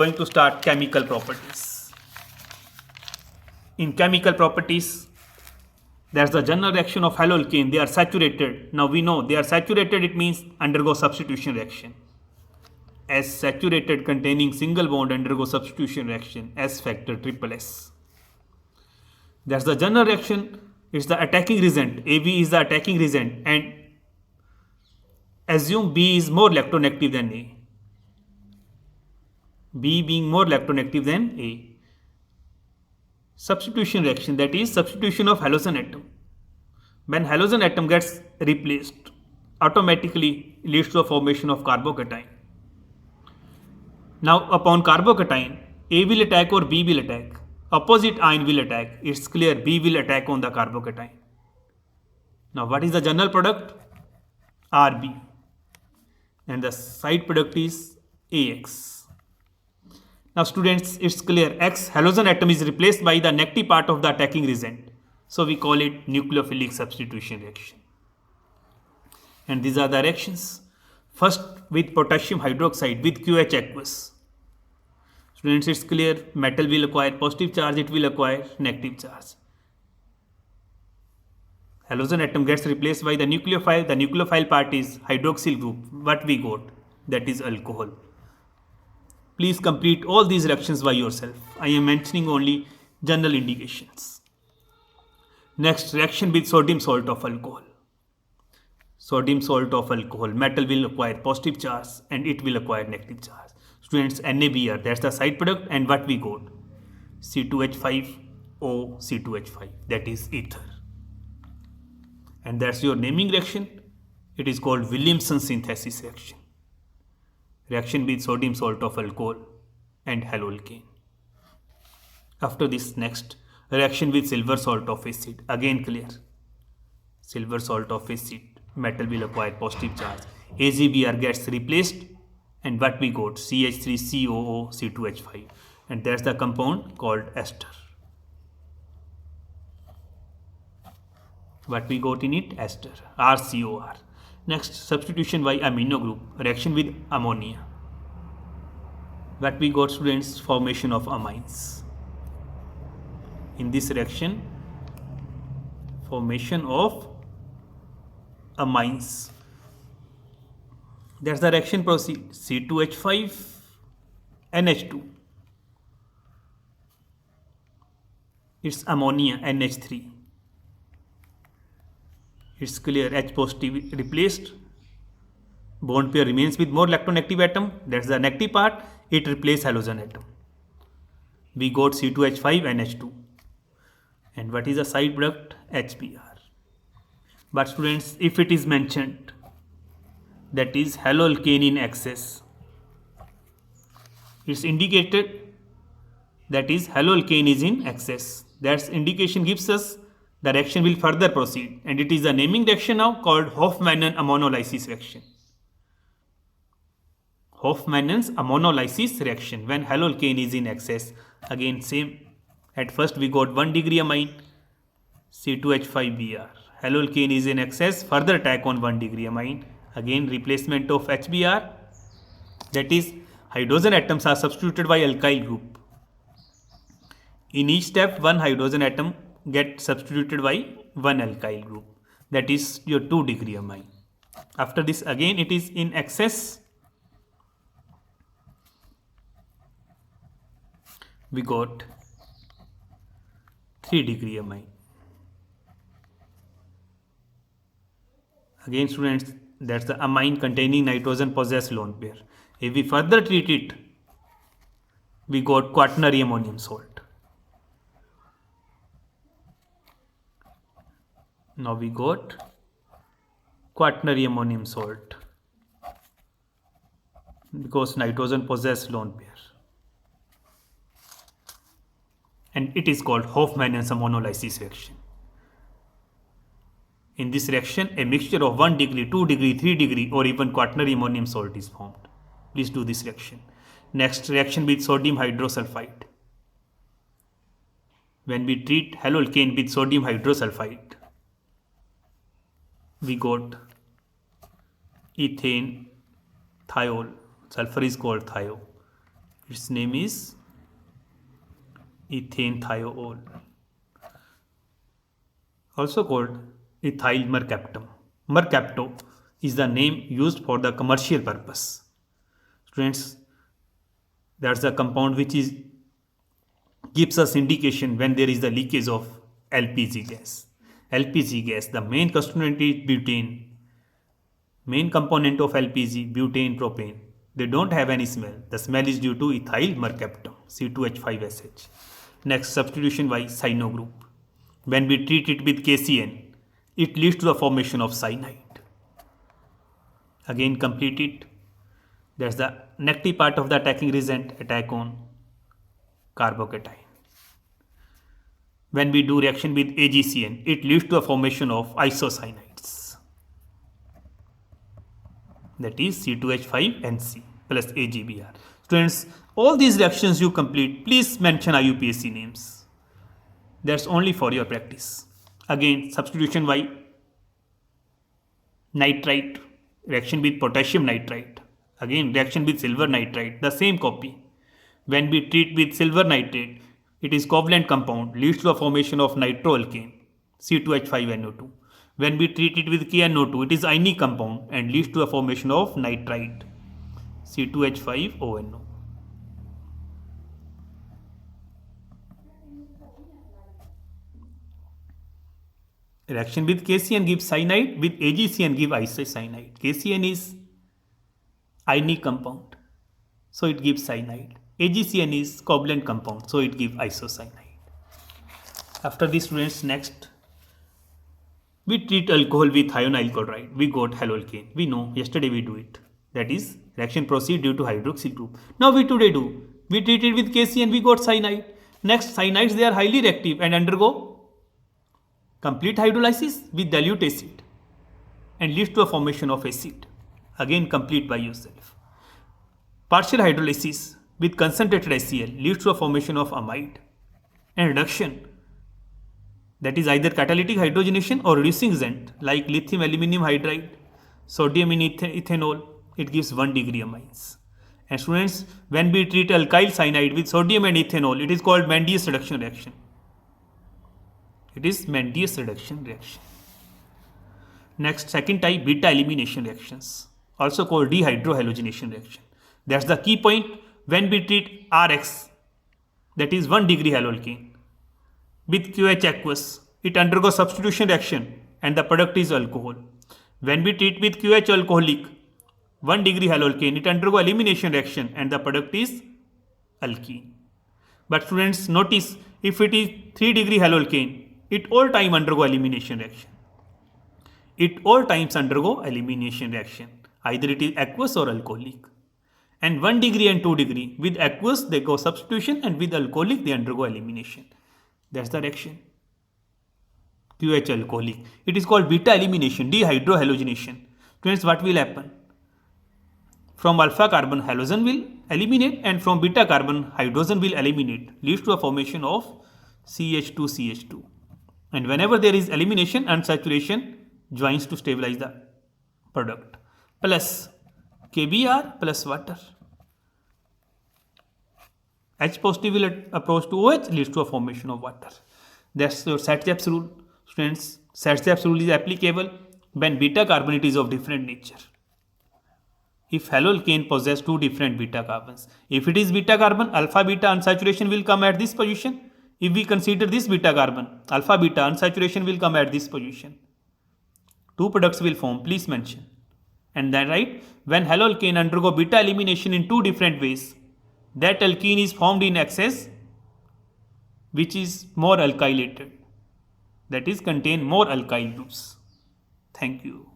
Going to start chemical properties. In chemical properties, there's the general reaction of haloalkane. They are saturated. Now we know they are saturated, it means undergo substitution reaction. S saturated containing single bond undergo substitution reaction, S factor triple S. That's the general reaction. It's the attacking reagent. AB is the attacking reagent, and assume B is more electronegative than A. B being more electronegative than A. Substitution reaction, that is substitution of halogen atom. When halogen atom gets replaced, automatically leads to a formation of carbocation. Now upon carbocation, A will attack or B will attack. Opposite ion will attack. It's clear B will attack on the carbocation. Now what is the general product? RB. And the side product is AX. Now students, it's clear X halogen atom is replaced by the negative part of the attacking reagent. So we call it nucleophilic substitution reaction. And these are the reactions. First with potassium hydroxide with QH aqueous. Students, it's clear metal will acquire positive charge, it will acquire negative charge. Halogen atom gets replaced by the nucleophile. The nucleophile part is hydroxyl group. What we got? That is alcohol. Please complete all these reactions by yourself. I am mentioning only general indications. Next, reaction with sodium salt of alcohol. Sodium salt of alcohol. Metal will acquire positive charge and it will acquire negative charge. Students, NaBr, that's the side product, and what we got? C2H5O C2H5, that is ether. And that's your naming reaction. It is called Williamson synthesis reaction. Reaction with sodium salt of alcohol and haloalkane. After this, next reaction with silver salt of acid. Again clear. Silver salt of acid. Metal will acquire positive charge. AgBr gets replaced, and what we got? CH3COO C2H5, and that's the compound called ester. What we got in it? Ester, RCOR. Next, substitution by amino group, reaction with ammonia. What we got, students? Formation of amines. In this reaction, formation of amines. That's the reaction proceed. C2H5 NH2. It's ammonia NH3. It's clear H positive replaced. Bond pair remains with more electronegative atom. That's the negative part. It replaces halogen atom. We got C2H5 NH2. And what is the side product? HBr. But students, if it is mentioned, that is haloalkane in excess, it's indicated that is haloalkane is in excess. That indication gives us the reaction will further proceed, and it is a naming reaction now called Hofmann ammonolysis reaction. Hofmann's ammonolysis reaction when haloalkane is in excess. Again same, at first we got 1 degree amine C2H5Br. Haloalkane is in excess, further attack on 1 degree amine. Again replacement of HBr, that is hydrogen atoms are substituted by alkyl group. In each step one hydrogen atom get substituted by one alkyl group, that is your 2 degree amine. After this again it is in excess, we got 3 degree amine. Again students, that's the amine containing nitrogen possess lone pair. If we further treat it, we got quaternary ammonium salt. Now we got quaternary ammonium salt because nitrogen possess lone pair. And it is called Hofmann's ammonolysis reaction. In this reaction, a mixture of 1 degree, 2 degree, 3 degree or even quaternary ammonium salt is formed. Please do this reaction. Next, reaction with sodium hydrosulfide. When we treat haloalkane with sodium hydrosulfide, we got ethane thiol, sulfur is called thio. Its name is ethane thiol, also called ethyl mercaptan. Mercapto is the name used for the commercial purpose. Students, that's the compound which is gives us indication when there is the leakage of LPG gas. LPG gas, the main constituent is butane. Main component of LPG, butane, propane. They don't have any smell. The smell is due to ethyl mercaptan, C2H5SH. Next, substitution by cyano group. When we treat it with KCN, it leads to the formation of cyanide. Again, complete it. That's the negative part of the attacking reagent, attack on carbocation. When we do reaction with AgCN, it leads to the formation of isocyanides. That is C2H5NC plus AgBr. Students, all these reactions you complete, please mention IUPAC names. That's only for your practice. Again, substitution by nitrite, reaction with potassium nitrite. Again, reaction with silver nitrite, the same copy. When we treat with silver nitrate, it is covalent compound, leads to the formation of nitroalkane, C2H5NO2. When we treat it with KNO2, it is ionic compound and leads to the formation of nitrite, C2H5ONO. Reaction with KCN gives cyanide, with AgCN give isocyanide. KCN is ionic compound, so it gives cyanide. AgCN is covalent compound, so it gives isocyanide. After this, students, next we treat alcohol with thionyl chloride. We got haloalkane. We know yesterday we do it. That is, reaction proceed due to hydroxyl group. Now we today do. We treat it with KCN. We got cyanide. Next, cyanides, they are highly reactive and undergo complete hydrolysis with dilute acid and leads to a formation of acid. Again, complete by yourself. Partial hydrolysis with concentrated HCl leads to a formation of amide. And reduction, that is either catalytic hydrogenation or reducing agent like lithium aluminum hydride, sodium in ethanol, it gives 1 degree amines. And students, when we treat alkyl cyanide with sodium and ethanol, it is called Mendius reduction reaction. It is Mendius reduction reaction. Next, second type, beta elimination reactions, also called dehydrohalogenation reaction. That's the key point. When we treat RX, that is 1 degree haloalkane, with QH aqueous, it undergoes substitution reaction and the product is alcohol. When we treat with QH alcoholic, 1 degree haloalkane, it undergoes elimination reaction and the product is alkene. But students, notice, if it is 3 degree haloalkane, it all time undergo elimination reaction. It all times undergo elimination reaction. Either it is aqueous or alcoholic. And 1 degree and 2 degree, with aqueous they go substitution and with alcoholic they undergo elimination. That's the reaction. QH alcoholic. It is called beta elimination, dehydrohalogenation. Friends, what will happen? From alpha carbon halogen will eliminate and from beta carbon hydrogen will eliminate, leads to a formation of CH2CH2. And whenever there is elimination, unsaturation joins to stabilize the product. Plus KBr plus water. H positive will approach to OH, leads to a formation of water. That's your Sat-Gibbs rule. Students, Sat-Gibbs rule is applicable when beta carbon it is of different nature. If haloalkane possesses 2 different beta carbons, if it is beta carbon, alpha beta unsaturation will come at this position. If we consider this beta carbon, alpha beta unsaturation will come at this position. 2 products will form, please mention. And then right, when haloalkane undergo beta elimination in 2 different ways, that alkene is formed in excess, which is more alkylated, that is contain more alkyl groups. Thank you.